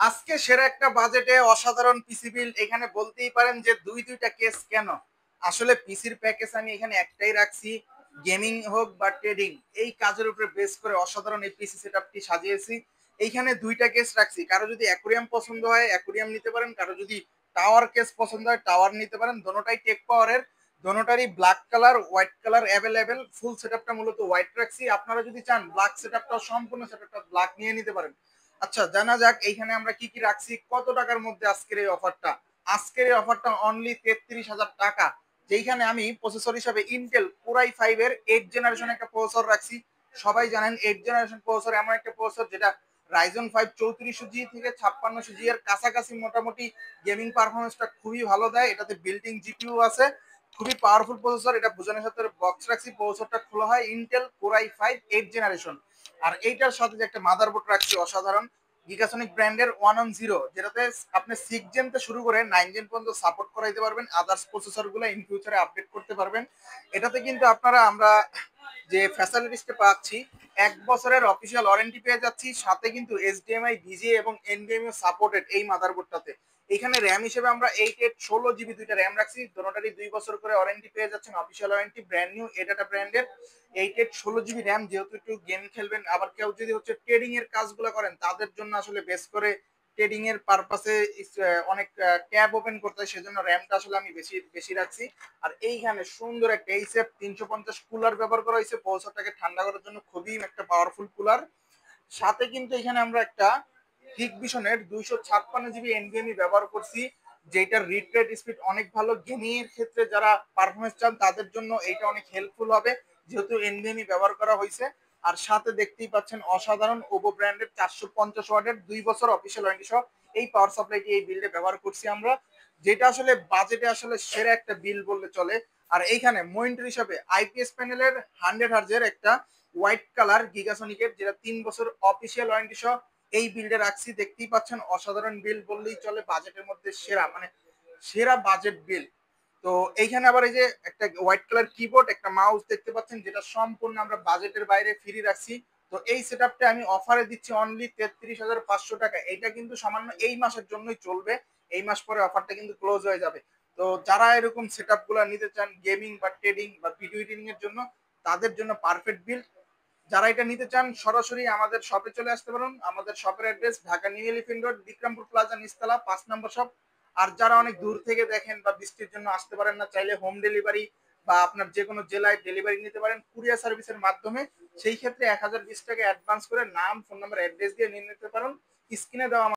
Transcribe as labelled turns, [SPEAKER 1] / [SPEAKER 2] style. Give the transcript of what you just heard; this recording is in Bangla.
[SPEAKER 1] আজকে সেরা একটা বাজেটে অসাধারণ পিসি বিল্ড এখানে বলতেই পারেন যে দুইটা কেস কেন আসলে পিসির প্যাকেজ আমি এখানে একটাই রাখছি। গেমিং হোক বা ট্রেডিং, এই কাজের উপরে বেস করে অসাধারণ এই পিসি সেটআপটি সাজিয়েছি। এইখানে দুইটা কেস রাখছি, কারো যদি অ্যাকুরিয়াম পছন্দ হয় অ্যাকুরিয়াম নিতে পারেন, কারো যদি টাওয়ার কেস পছন্দ হয় টাওয়ার নিতে পারেন। দোনোটাই টেক পাওয়ারের, দোনোটারই black colour white colour available. Full সেটআপটা মূলত হোয়াইট রাখছি, আপনারা যদি চান ব্ল্যাক সেটআপটা সম্পূর্ণ সেটআপটা ব্ল্যাক নিয়ে নিতে পারেন। আচ্ছা, জানা যাক এইখানে আমরা কি কি রাখছি, কত টাকার মধ্যে আজকের এই অফারটা। আজকের এই অফারটা অনলি 33,000 টাকা, যেইখানে আমি প্রসেসর হিসাবে ইন্টেল কোরাই 5 এর 8 জেনারেশন একটা প্রসেসর রাখছি। সবাই জানেন 8 জেনারেশন প্রসেসর এমন একটা প্রসেসর যেটা রাইজন 5 3400G থেকে 5600G এর কাছাকাছি মোটামুটি গেমিং পারফরমেন্সটা খুবই ভালো দেয়। এটাতে বিল্ডিং জিপিইউ আছে, খুবই পাওয়ারফুল প্রসেসর। এটা বোঝানোর সাথে বক্স রাখছি, প্রসেসরটা খোলা হয় ইন্টেল কোরাই 5 8 জেনারেশন। আর এইটার সাথে যে একটা মাদারবোর্ড রাখছি অসাধারণ, গিগাসনিক ব্র্যান্ডের 110, যেটাতে আপনি 6 জেন থেকে শুরু করে 9 জেন পর্যন্ত সাপোর্ট করাইতে পারবেন, আদার্স প্রসেসর গুলো ইন ফিউচারে আপডেট করতে পারবেন। এটাতে কিন্তু আমরা যে ফ্যাসিলিটিসটা পাচ্ছি, 1 বছরের অফিসিয়াল ওয়ারেন্টি পেয়ে যাচ্ছি, সাথে কিন্তু এইচডিএমআই ভিজিএ এবং এনভিএমইও সাপোর্টেড এই মাদারবোর্ডটাতে। এখানে র্যাম হিসেবে আমরা 8816 জিবি দুইটা র্যাম রাখছি, দুটোটারই 2 বছর করে ওয়ারেন্টি পেয়ে যাচ্ছেন, official warranty, brand new ADATA ব্র্যান্ডের। 8816 জিবি র্যাম, যেহেতু একটু গেম খেলবেন, আবার কেউ যদি হচ্ছে ট্রেডিং এর কাজগুলো করেন তাদের জন্য আসলে বেস করে ট্রেডিং এর পারপাসে অনেক ট্যাব ওপেন করতে হয়, সেজন্য র্যামটা আসলে আমি বেশি বেশি রাখছি। আর এইখানে সুন্দর একটা এইচএফ 350 কুলার ব্যবহার করা হয়েছে প্রসেসরটাকে ঠান্ডা করার জন্য, খুবই একটা পাওয়ারফুল কুলার। সাথে কিন্তু এখানে আমরা একটা হিগবিশনের 256 জিবি এনভিএমই ব্যবহার করছি, যেটার রিড রেট স্পিড অনেক ভালো। গেমিং এর ক্ষেত্রে যারা পারফরমেন্স চান তাদের জন্য এটা অনেক হেল্পফুল হবে, যেহেতু এনভিএমই ব্যবহার করা হয়েছে। আর সাথে দেখতেই পাচ্ছেন অসাধারণ ওভো ব্র্যান্ডের 450 ওয়াটের 2 বছর অফিসিয়াল ওয়ারেন্টি সহ এই পাওয়ার সাপ্লাইটি এই বিল্ডে ব্যবহার করছি আমরা, যেটা আসলে বাজেটে আসলে সেরা একটা বিল বললে চলে। আর এইখানে মনিটর হিসাবে আইপিএস প্যানেলের 100 হার্জের একটা হোয়াইট কালার গিগাসনিকের, যেটা 3 বছর অফিসিয়াল ওয়ারেন্টি সহ এই বিল্ডে রাখছি। দেখতেই পাচ্ছেন অসাধারণ বিল বললেই চলে, বাজেটের মধ্যে সেরা, মানে সেরা বাজেট বিল। তো এইখানে আবার এই যে একটা হোয়াইট কালার কিবোর্ড, একটা মাউস দেখতে পাচ্ছেন, যেটা সম্পূর্ণ আমরা বাজেটের বাইরে ফ্রি রাখছি। তো এই সেটআপটা আমি অফারে দিচ্ছি অনলি 33,500 টাকা। এটা কিন্তু সামান্য এই মাসের জন্যই চলবে, এই মাস পরে অফারটা কিন্তু ক্লোজ হয়ে যাবে। তো যারা এরকম সেটআপ গুলা নিতে চান গেমিং বা ট্রেডিং বা ভিডিও এডিটিং এর জন্য, তাদের জন্য পারফেক্ট বিল্ড। যারা এটা নিতে চান সরাসরি আমাদের শপে চলে আসতে পারেন। আমাদের শপের address Dhaka New Elephant Road, Bikrampur Plaza, নিচতলা 5 নম্বর শপ। আর যারা অনেক দূর থেকে দেখেন বা বৃষ্টির জন্য আসতে পারেন না, চাইলে হোম ডেলিভারি বা আপনার যে কোনো জেলায় ডেলিভারি নিতে পারেন কুরিয়ার সার্ভিসের মাধ্যমে। সেই ক্ষেত্রে 1020 টাকা অ্যাডভান্স করে নাম, ফোন নাম্বার, অ্যাড্রেস দিয়ে নিয়ে নিতে পারেন। স্ক্রিনে দেওয়া